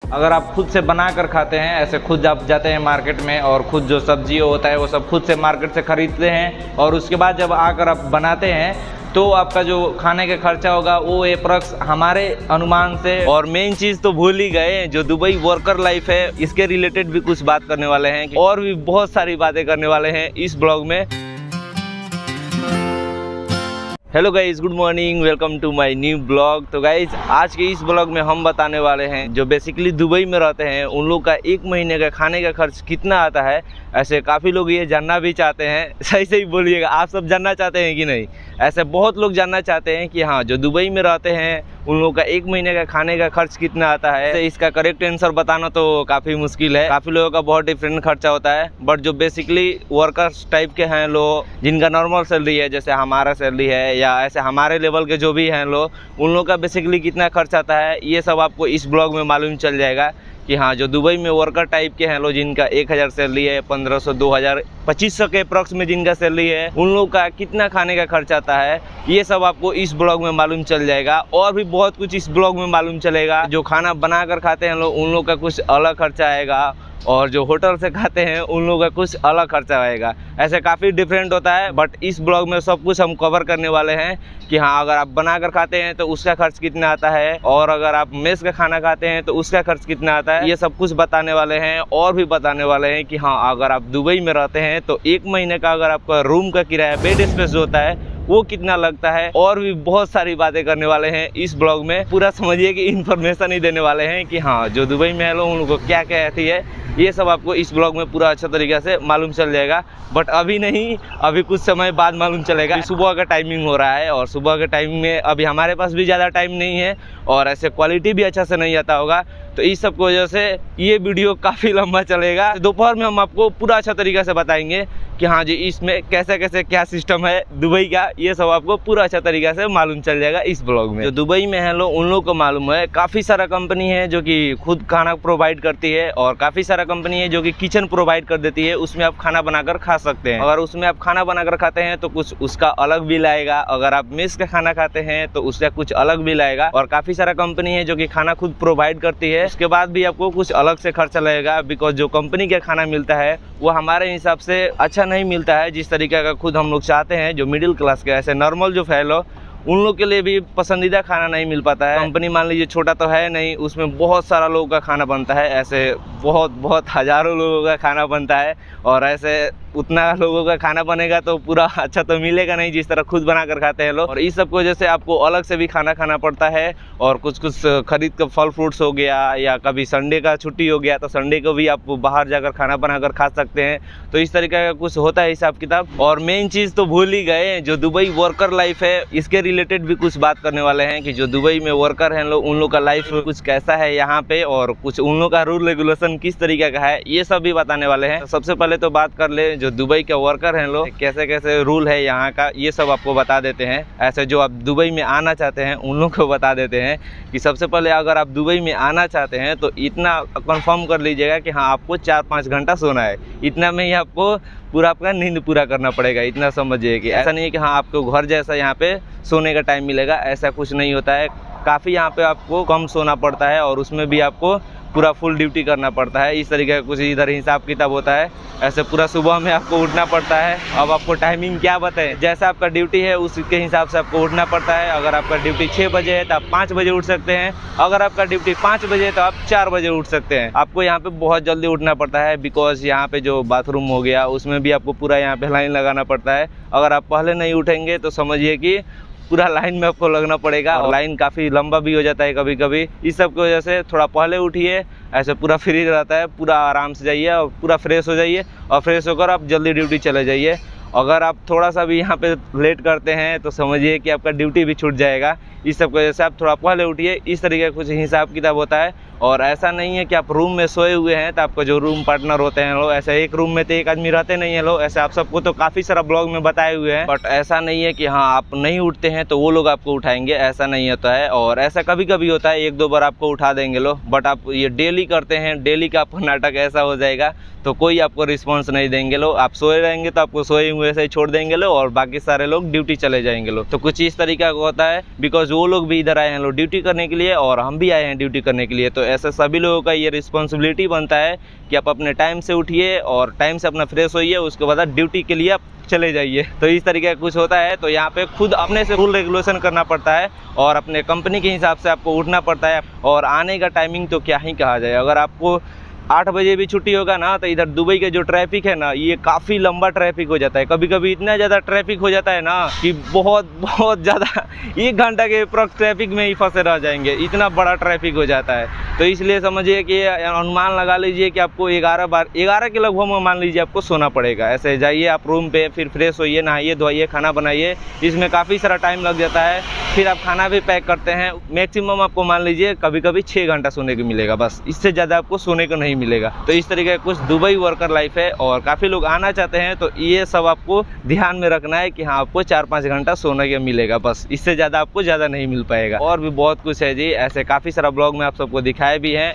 अगर आप खुद से बना कर खाते हैं, ऐसे खुद आप जाते हैं मार्केट में और खुद जो सब्जी होता है वो सब खुद से मार्केट से खरीदते हैं और उसके बाद जब आकर आप बनाते हैं तो आपका जो खाने का खर्चा होगा वो एप्रॉक्स हमारे अनुमान से। और मेन चीज़ तो भूल ही गए, जो दुबई वर्कर लाइफ है इसके रिलेटेड भी कुछ बात करने वाले हैं और भी बहुत सारी बातें करने वाले हैं इस ब्लॉग में। Hello guys, good morning, welcome to my new blog. तो गाइज आज के इस ब्लॉग में हम बताने वाले हैं जो बेसिकली दुबई में रहते हैं उन लोग का एक महीने का खाने का खर्च कितना आता है। ऐसे काफ़ी लोग ये जानना भी चाहते हैं, सही सही बोलिएगा, आप सब जानना चाहते हैं कि नहीं? ऐसे बहुत लोग जानना चाहते हैं कि हाँ, जो दुबई में रहते हैं उन लोगों का एक महीने का खाने का खर्च कितना आता है। इसका करेक्ट आंसर बताना तो काफ़ी मुश्किल है, काफ़ी लोगों का बहुत डिफरेंट खर्चा होता है। बट जो बेसिकली वर्कर्स टाइप के हैं लोग, जिनका नॉर्मल सैलरी है, जैसे हमारा सैलरी है या ऐसे हमारे लेवल के जो भी हैं लोग, उन लोगों का बेसिकली कितना खर्च आता है ये सब आपको इस ब्लॉग में मालूम चल जाएगा कि हाँ, जो दुबई में वर्कर टाइप के हैं लोग, जिनका 1000 सैलरी है, 1500, 2000, 2500 के अप्रॉक्स में जिनका सैलरी है, उन लोग का कितना खाने का खर्च आता है ये सब आपको इस ब्लॉग में मालूम चल जाएगा। और भी बहुत कुछ इस ब्लॉग में मालूम चलेगा। जो खाना बना कर खाते हैं लोग उन लोग का कुछ अलग खर्चा आएगा और जो होटल से खाते हैं उन लोगों का कुछ अलग खर्चा आएगा। ऐसे काफ़ी डिफरेंट होता है, बट इस ब्लॉग में सब कुछ हम कवर करने वाले हैं कि हाँ, अगर आप बना कर खाते हैं तो उसका खर्च कितना आता है और अगर आप मेस का खाना खाते हैं तो उसका खर्च कितना आता है, ये सब कुछ बताने वाले हैं। और भी बताने वाले हैं कि हाँ, अगर आप दुबई में रहते हैं तो एक महीने का अगर आपका रूम का किराया, बेड स्पेस जो होता है वो कितना लगता है, और भी बहुत सारी बातें करने वाले हैं इस ब्लॉग में। पूरा समझिए कि इन्फॉर्मेशन ही देने वाले हैं कि हाँ, जो दुबई में है लोग उनको क्या क्या आती है, ये सब आपको इस ब्लॉग में पूरा अच्छा तरीके से मालूम चल जाएगा। बट अभी नहीं, अभी कुछ समय बाद मालूम चलेगा। सुबह का टाइमिंग हो रहा है और सुबह के टाइम में अभी हमारे पास भी ज़्यादा टाइम नहीं है और ऐसे क्वालिटी भी अच्छा से नहीं आता होगा, तो इस सब की वजह से ये वीडियो काफ़ी लंबा चलेगा। दोपहर में हम आपको पूरा अच्छा तरीके से बताएंगे कि हाँ जी, इसमें कैसे कैसे क्या सिस्टम है दुबई का, ये सब आपको पूरा अच्छा तरीके से मालूम चल जाएगा इस ब्लॉग में। जो दुबई में है लोग उन लोग को मालूम है, काफ़ी सारा कंपनी है जो कि खुद खाना प्रोवाइड करती है और काफ़ी सारा कंपनी है जो कि किचन प्रोवाइड कर देती है, उसमें आप खाना बनाकर खा सकते हैं। अगर उसमें आप खाना बनाकर खाते हैं तो कुछ उसका अलग बिल आएगा, अगर आप मेस का खाना खाते हैं तो उसका कुछ अलग बिल आएगा। और काफ़ी सारा कंपनी है जो कि खाना खुद प्रोवाइड करती है, उसके बाद भी आपको कुछ अलग से खर्चा लगेगा, बिकॉज जो कंपनी का खाना मिलता है वो हमारे हिसाब से अच्छा नहीं मिलता है जिस तरीके का खुद हम लोग चाहते हैं। जो मिडिल क्लास के, ऐसे नॉर्मल जो फैलो, उन लोग के लिए भी पसंदीदा खाना नहीं मिल पाता है। कंपनी मान लीजिए छोटा तो है नहीं, उसमें बहुत सारा लोगों का खाना बनता है, ऐसे बहुत हज़ारों लोगों का खाना बनता है और ऐसे उतना लोगों का खाना बनेगा तो पूरा अच्छा तो मिलेगा नहीं जिस तरह खुद बना कर खाते हैं लोग। और इस सब की वजह से आपको अलग से भी खाना खाना पड़ता है और कुछ खरीद कर, फल फ्रूट्स हो गया या कभी संडे का छुट्टी हो गया तो संडे को भी आप बाहर जाकर खाना बना कर खा सकते हैं। तो इस तरीके का कुछ होता है हिसाब किताब। और मेन चीज़ तो भूल ही गए, जो दुबई वर्कर लाइफ है इसके रिलेटेड भी कुछ बात करने वाले हैं कि जो दुबई में वर्कर हैं लोग, उन लोग का लाइफ कुछ कैसा है यहाँ पे और कुछ उन लोग का रूल रेगुलेशन किस तरीके का है, ये सब भी बताने वाले हैं। तो सबसे पहले तो बात कर ले, जो दुबई के वर्कर हैं लोग, कैसे कैसे रूल है यहाँ का, ये सब आपको बता देते हैं। ऐसे जो आप दुबई में आना चाहते हैं उन लोग को बता देते हैं कि सबसे पहले अगर आप दुबई में आना चाहते हैं तो इतना कंफर्म कर लीजिएगा कि हाँ, आपको 4-5 घंटा सोना है। इतना में ही आपको पूरा आपका नींद पूरा करना पड़ेगा। इतना समझिए कि ऐसा नहीं है कि हाँ, आपको घर जैसा यहाँ पे सोने का टाइम मिलेगा, ऐसा कुछ नहीं होता है। काफ़ी यहाँ पे आपको कम सोना पड़ता है और उसमें भी आपको पूरा फुल ड्यूटी करना पड़ता है। इस तरीके का कुछ इधर हिसाब किताब होता है। ऐसे पूरा सुबह में आपको उठना पड़ता है। अब आपको टाइमिंग क्या बताएं, जैसा आपका ड्यूटी है उसके हिसाब से आपको उठना पड़ता है। अगर आपका ड्यूटी 6 बजे है तो आप 5 बजे उठ सकते हैं, अगर आपका ड्यूटी 5 बजे है तो आप 4 बजे उठ सकते हैं। आपको यहाँ पे बहुत जल्दी उठना पड़ता है, बिकॉज यहाँ पे जो बाथरूम हो गया उसमें भी आपको पूरा यहाँ पे लाइन लगाना पड़ता है। अगर आप पहले नहीं उठेंगे तो समझिए कि पूरा लाइन में आपको लगना पड़ेगा और लाइन काफ़ी लंबा भी हो जाता है कभी कभी। इस सब की वजह से थोड़ा पहले उठिए, ऐसे पूरा फ्री रहता है, पूरा आराम से जाइए और पूरा फ्रेश हो जाइए और फ्रेश होकर आप जल्दी ड्यूटी चले जाइए। अगर आप थोड़ा सा भी यहाँ पे लेट करते हैं तो समझिए कि आपका ड्यूटी भी छूट जाएगा। इस सब की वजह से आप थोड़ा पहले उठिए। इस तरीके का कुछ हिसाब किताब होता है। और ऐसा नहीं है कि आप रूम में सोए हुए हैं तो आपका जो रूम पार्टनर होते हैं लोग, ऐसे एक रूम में तो एक आदमी रहते नहीं है लोग, ऐसे आप सबको तो काफ़ी सारा ब्लॉग में बताए हुए हैं। बट ऐसा नहीं है कि हाँ, आप नहीं उठते हैं तो वो लोग आपको उठाएंगे, ऐसा नहीं होता है। और ऐसा कभी कभी होता है, 1-2 बार आपको उठा देंगे लोग, बट आप ये डेली करते हैं, डेली का आपका नाटक ऐसा हो जाएगा तो कोई आपको रिस्पॉन्स नहीं देंगे लोग। आप सोए रहेंगे तो आपको सोए हुए से ही छोड़ देंगे लोग और बाकी सारे लोग ड्यूटी चले जाएंगे लोग। तो कुछ इस तरीका का होता है, बिकॉज वो लोग भी इधर आए हैं लोग ड्यूटी करने के लिए और हम भी आए हैं ड्यूटी करने के लिए। तो ऐसे सभी लोगों का ये रिस्पॉन्सिबिलिटी बनता है कि आप अपने टाइम से उठिए और टाइम से अपना फ्रेश होइए, उसके बाद ड्यूटी के लिए आप चले जाइए। तो इस तरीके का कुछ होता है। तो यहाँ पे खुद अपने से रूल रेगुलेशन करना पड़ता है और अपने कंपनी के हिसाब से आपको उठना पड़ता है। और आने का टाइमिंग तो क्या ही कहा जाए, अगर आपको 8 बजे भी छुट्टी होगा ना तो इधर दुबई के जो ट्रैफिक है ना, ये काफ़ी लंबा ट्रैफिक हो जाता है। कभी कभी इतना ज़्यादा ट्रैफिक हो जाता है ना कि बहुत ज़्यादा 1 घंटा के अप्रॉक्स ट्रैफिक में ही फंसे रह जाएंगे, इतना बड़ा ट्रैफिक हो जाता है। तो इसलिए समझिए कि अनुमान लगा लीजिए कि आपको 11 के लगभग में मान लीजिए आपको सोना पड़ेगा। ऐसे जाइए आप रूम पे, फिर फ्रेश होइए, नहाइए धोइए, खाना बनाइए, इसमें काफ़ी सारा टाइम लग जाता है। फिर आप खाना भी पैक करते हैं, मैक्सिमम आपको मान लीजिए कभी कभी 6 घंटा सोने को मिलेगा, बस इससे ज़्यादा आपको सोने को नहीं मिलेगा। तो इस तरीके का कुछ दुबई वर्कर लाइफ है और काफ़ी लोग आना चाहते हैं। तो ये सब आपको ध्यान में रखना है कि हाँ, आपको 4-5 घंटा सोने का मिलेगा, बस इससे ज़्यादा आपको ज़्यादा नहीं मिल पाएगा। और भी बहुत कुछ है जी, ऐसे काफ़ी सारा ब्लॉग में आप सबको दिखाए भी हैं।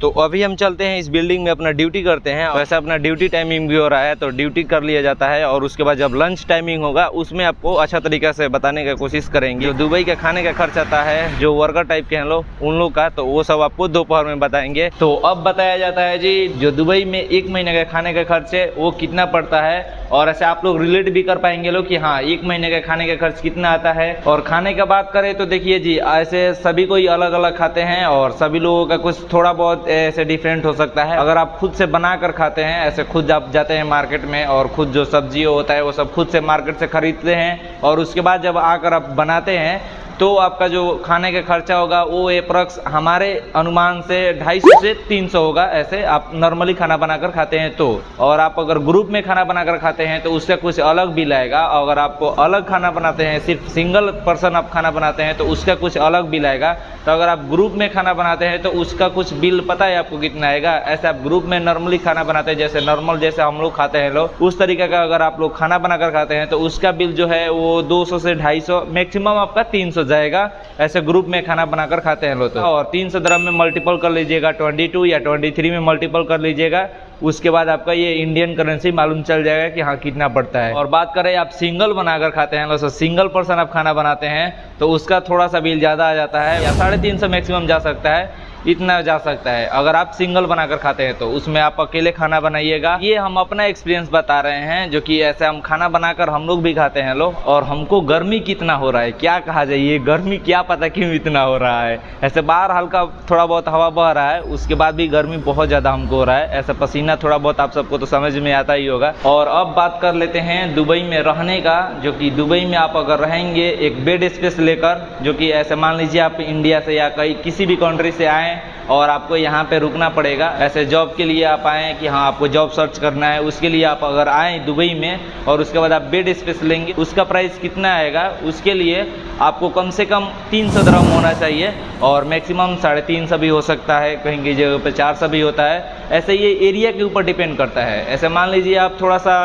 तो अभी हम चलते हैं इस बिल्डिंग में, अपना ड्यूटी करते हैं। वैसे अपना ड्यूटी टाइमिंग भी हो रहा है तो ड्यूटी कर लिया जाता है और उसके बाद जब लंच टाइमिंग होगा उसमें आपको अच्छा तरीके से बताने की कोशिश करेंगे। जो दुबई का खाने का खर्च आता है, जो वर्कर टाइप के हैं लोग उन लोग का, तो वो सब आपको दोपहर में बताएंगे। तो अब बताया जाता है जी, जो दुबई में 1 महीने का खाने का खर्च है वो कितना पड़ता है। और ऐसे आप लोग रिलेट भी कर पाएंगे लोग कि हाँ, 1 महीने का खाने का खर्च कितना आता है। और खाने का बात करें तो देखिए जी, ऐसे सभी कोई अलग अलग खाते हैं और सभी लोगों का कुछ थोड़ा बहुत ऐसे डिफरेंट हो सकता है। अगर आप खुद से बना कर खाते हैं, ऐसे खुद आप जाते हैं मार्केट में और खुद जो सब्जी होता है वो सब खुद से मार्केट से खरीदते हैं और उसके बाद जब आकर आप बनाते हैं तो आपका जो खाने का खर्चा होगा वो अप्रॉक्स हमारे अनुमान से 250 से 300 होगा। ऐसे आप नॉर्मली खाना बनाकर खाते हैं तो। और आप अगर ग्रुप में खाना बनाकर खाते हैं तो उससे कुछ अलग बिल आएगा। अगर आपको अलग खाना बनाते हैं, सिर्फ सिंगल पर्सन आप खाना बनाते हैं तो उसका कुछ अलग बिल आएगा। तो अगर आप ग्रुप में खाना बनाते हैं तो उसका कुछ बिल पता है आपको कितना आएगा। ऐसे आप ग्रुप में नॉर्मली खाना बनाते हैं, जैसे नॉर्मल जैसे हम लोग खाते हैं लोग, उस तरीके का अगर आप लोग खाना बनाकर खाते हैं तो उसका बिल जो है वो 200 से 250, मैक्सिमम आपका 300 जाएगा। ऐसे ग्रुप में खाना बनाकर खाते हैं लोग तो। और 300 दिरहम में मल्टीपल कर लीजिएगा 22 या 23 में मल्टीपल कर लीजिएगा, उसके बाद आपका ये इंडियन करेंसी मालूम चल जाएगा कि हाँ कितना पड़ता है। और बात करें आप सिंगल बनाकर खाते हैं तो सिंगल पर्सन आप खाना बनाते हैं तो उसका थोड़ा सा बिल ज़्यादा आ जाता है, या 350 मैक्सिमम जा सकता है, इतना जा सकता है। अगर आप सिंगल बनाकर खाते हैं तो उसमें आप अकेले खाना बनाइएगा। ये हम अपना एक्सपीरियंस बता रहे हैं, जो कि ऐसे हम खाना बनाकर हम लोग भी खाते हैं लोग। और हमको गर्मी कितना हो रहा है क्या कहा जाए, ये गर्मी क्या पता क्यों इतना हो रहा है। ऐसे बाहर हल्का थोड़ा बहुत हवा बह रहा है, उसके बाद भी गर्मी बहुत ज़्यादा हमको हो रहा है। ऐसा पसीना थोड़ा बहुत आप सबको तो समझ में आता ही होगा। और अब बात कर लेते हैं दुबई में रहने का, जो कि दुबई में आप अगर रहेंगे एक बेड स्पेस लेकर, जो कि ऐसे मान लीजिए आप इंडिया से या कहीं किसी भी कंट्री से आए और आपको यहाँ पे रुकना पड़ेगा। ऐसे जॉब के लिए आप आए कि हाँ आपको जॉब सर्च करना है, उसके लिए आप अगर आए दुबई में और उसके बाद आप बेड स्पेस लेंगे, उसका प्राइस कितना आएगा, उसके लिए आपको कम से कम 300 दिरहम होना चाहिए और मैक्सिमम 350 भी हो सकता है, कहीं की जगह पे 400 भी होता है। ऐसे ये एरिया के ऊपर डिपेंड करता है। ऐसे मान लीजिए आप थोड़ा सा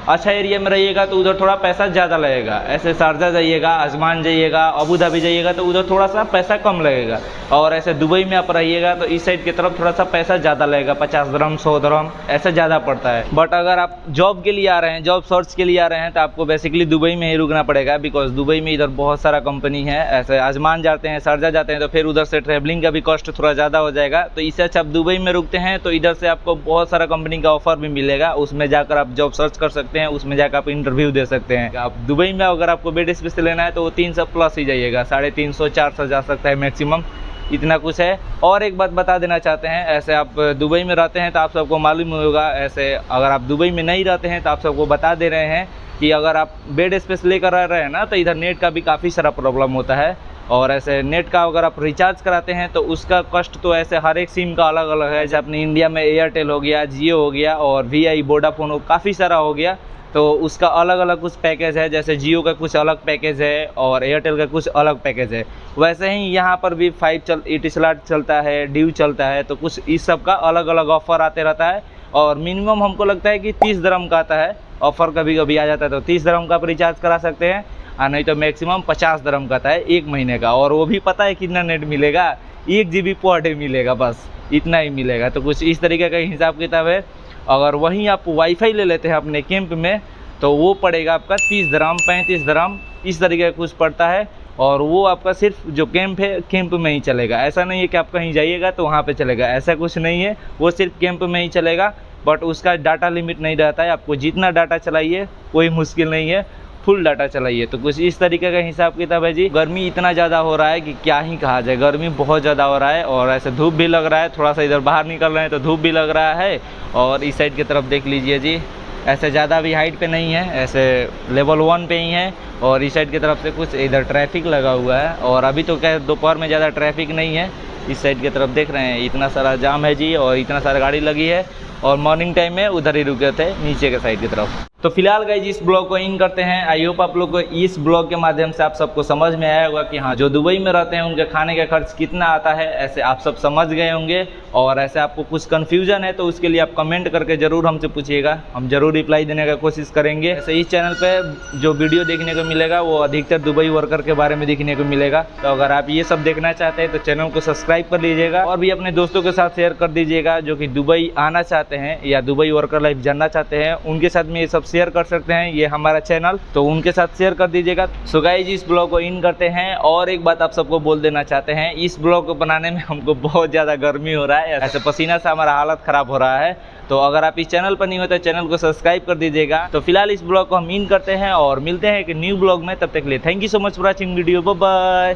अच्छा एरिया में रहिएगा तो उधर थोड़ा पैसा ज़्यादा लगेगा। ऐसे शारजा जाइएगा, अजमान जाइएगा, अबू धाबी जाइएगा तो उधर थोड़ा सा पैसा कम लगेगा। और ऐसे दुबई में आप रहिएगा तो इस साइड की तरफ थोड़ा सा पैसा ज़्यादा लगेगा, 50 दिरहम 100 दिरहम ऐसा ज़्यादा पड़ता है। बट अगर आप जॉब के लिए आ रहे हैं, जॉब सर्च के लिए आ रहे हैं, तो आपको बेसिकली दुबई में ही रुकना पड़ेगा, बिकॉज दुबई में इधर बहुत सारा कंपनी है। ऐसे अजमान जाते हैं, शारजा जाते हैं तो फिर उधर से ट्रैवलिंग का भी कॉस्ट थोड़ा ज़्यादा हो जाएगा। तो इससे अच्छा आप दुबई में रुकते हैं तो इधर से आपको बहुत सारा कंपनी का ऑफर भी मिलेगा, उसमें जाकर आप जॉब सर्च कर सकते हैं, उसमें जाकर आप इंटरव्यू दे सकते हैं। आप दुबई में अगर आपको बेड स्पेस लेना है तो वो 300 प्लस ही जाइएगा, 350 400 जा सकता है मैक्सिमम, इतना कुछ है। और एक बात बता देना चाहते हैं, ऐसे आप दुबई में रहते हैं तो आप सबको मालूम होगा, ऐसे अगर आप दुबई में नहीं रहते हैं तो आप सबको बता दे रहे हैं कि अगर आप बेड स्पेस लेकर रह रहे हैं ना तो इधर नेट का भी काफ़ी सारा प्रॉब्लम होता है। और ऐसे नेट का अगर आप रिचार्ज कराते हैं तो उसका कॉस्ट तो ऐसे हर एक सिम का अलग अलग है। जैसे अपने इंडिया में एयरटेल हो गया, जियो हो गया और VI वोडाफोन हो, काफ़ी सारा हो गया, तो उसका अलग अलग कुछ पैकेज है। जैसे जियो का कुछ अलग पैकेज है और एयरटेल का कुछ अलग पैकेज है। वैसे ही यहाँ पर भी 5 इटिसलाट चलता है, ड्यू चलता है, तो कुछ इस सब का अलग अलग ऑफर आते रहता है। और मिनिमम हमको लगता है कि 30 दिरहम का आता है ऑफर, कभी कभी आ जाता है तो 30 दिरहम का आप रिचार्ज करा सकते हैं, और नहीं तो मैक्सिमम 50 दिरहम का आता है 1 महीने का। और वो भी पता है कितना नेट मिलेगा, 1 GB पर डे मिलेगा, बस इतना ही मिलेगा। तो कुछ इस तरीके का हिसाब किताब है। अगर वहीं आप वाईफाई ले लेते हैं अपने कैंप में तो वो पड़ेगा आपका 30 दिरहम 35 दिरहम, इस तरीके का कुछ पड़ता है। और वो आपका सिर्फ जो कैंप है कैंप में ही चलेगा। ऐसा नहीं है कि आप कहीं जाइएगा तो वहाँ पे चलेगा, ऐसा कुछ नहीं है, वो सिर्फ कैंप में ही चलेगा। बट उसका डाटा लिमिट नहीं रहता है, आपको जितना डाटा चलाइए कोई मुश्किल नहीं है, फुल डाटा चलाइए। तो कुछ इस तरीके का हिसाब किताब है जी। गर्मी इतना ज़्यादा हो रहा है कि क्या ही कहा जाए, गर्मी बहुत ज़्यादा हो रहा है और ऐसे धूप भी लग रहा है। थोड़ा सा इधर बाहर निकल रहे हैं तो धूप भी लग रहा है। और इस साइड की तरफ देख लीजिए जी, ऐसे ज़्यादा भी हाइट पे नहीं है, ऐसे लेवल 1 पे ही है। और इस साइड की तरफ से कुछ इधर ट्रैफिक लगा हुआ है और अभी तो क्या दोपहर में ज़्यादा ट्रैफिक नहीं है। इस साइड की तरफ देख रहे हैं इतना सारा जाम है जी और इतना सारा गाड़ी लगी है। और मॉर्निंग टाइम में उधर ही रुके थे नीचे के साइड की तरफ। तो फिलहाल गाइस इस ब्लॉग को इन करते हैं। आई होप आप लोग को इस ब्लॉग के माध्यम से आप सबको समझ में आया होगा कि हाँ, जो दुबई में रहते हैं उनके खाने का खर्च कितना आता है, ऐसे आप सब समझ गए होंगे। और ऐसे आपको कुछ कन्फ्यूजन है तो उसके लिए आप कमेंट करके ज़रूर हमसे पूछिएगा, हम ज़रूर रिप्लाई देने का कोशिश करेंगे। ऐसे इस चैनल पर जो वीडियो देखने को मिलेगा वो अधिकतर दुबई वर्कर के बारे में देखने को मिलेगा। तो अगर आप ये सब देखना चाहते हैं तो चैनल को सब्सक्राइब कर लीजिएगा और भी अपने दोस्तों के साथ शेयर कर दीजिएगा जो कि दुबई आना चाहते हैं या दुबई वर्कर लाइफ जानना चाहते हैं। उनके साथ में ये सब शेयर कर सकते हैं, ये हमारा चैनल, तो उनके साथ शेयर कर दीजिएगा। सो गाइस इस ब्लॉग को इन करते हैं। और एक बात आप सबको बोल देना चाहते हैं, इस ब्लॉग को बनाने में हमको बहुत ज़्यादा गर्मी हो रहा है, ऐसे पसीना से हमारा हालत ख़राब हो रहा है। तो अगर आप इस चैनल पर नहीं हो तो चैनल को सब्सक्राइब कर दीजिएगा। तो फिलहाल इस ब्लॉग को हम इन करते हैं और मिलते हैं एक न्यू ब्लॉग में। तब तक के लिए thank you so much for watching video, bye bye.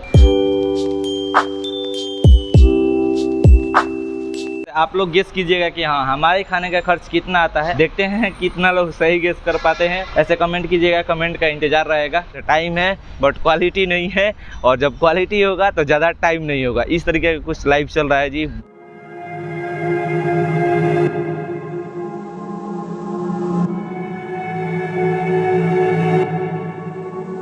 आप लोग गेस कीजिएगा कि हाँ, हमारे खाने का खर्च कितना आता है। देखते हैं कितना लोग सही गेस कर पाते हैं। ऐसे कमेंट कीजिएगा, कमेंट का इंतजार रहेगा। टाइम है बट क्वालिटी नहीं है, और जब क्वालिटी होगा तो ज़्यादा टाइम नहीं होगा। इस तरीके का कुछ लाइव चल रहा है जी।